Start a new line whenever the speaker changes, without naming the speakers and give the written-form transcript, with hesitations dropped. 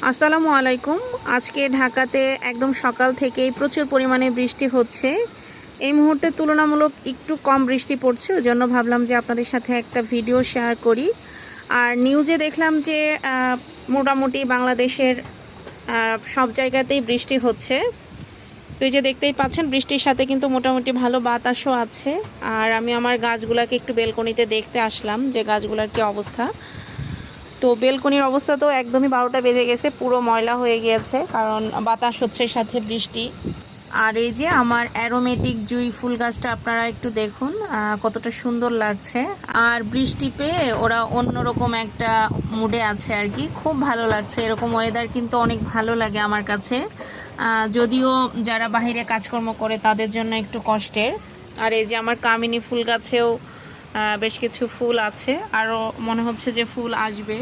আসসালামু আলাইকুম। আজকে ঢাকাতে একদম সকাল থেকেই প্রচুর পরিমাণে বৃষ্টি হচ্ছে। এই মুহূর্তে তুলনামূলক একটু কম বৃষ্টি পড়ছে, ওই জন্য ভাবলাম যে আপনাদের সাথে একটা ভিডিও শেয়ার করি। আর নিউজে দেখলাম যে মোটামুটি বাংলাদেশের সব জায়গাতেই বৃষ্টি হচ্ছে। তো এই যে দেখতেই পাচ্ছেন, বৃষ্টির সাথে কিন্তু মোটামুটি ভালো বাতাসও আছে। আর আমি আমার গাছগুলাকে একটু বেলকনিতে দেখতে আসলাম যে গাছগুলার কী অবস্থা। তো বেলকনির অবস্থা তো একদমই 12টা বেজে গেছে, পুরো ময়লা হয়ে গিয়েছে, কারণ বাতাস হচ্ছে সাথে বৃষ্টি। আর এই যে আমার অ্যারোমেটিক জুঁই ফুল গাছটা আপনারা একটু দেখুন কতটা সুন্দর লাগছে। আর বৃষ্টি পেয়ে ওরা অন্যরকম একটা মুডে আছে আর কি, খুব ভালো লাগছে। এরকম ওয়েদার কিন্তু অনেক ভালো লাগে আমার কাছে, যদিও যারা বাহিরে কাজকর্ম করে তাদের জন্য একটু কষ্টের। আর এই যে আমার কামিনী ফুল গাছেও বেশ কিছু ফুল আছে, আরও মনে হচ্ছে যে ফুল আসবে।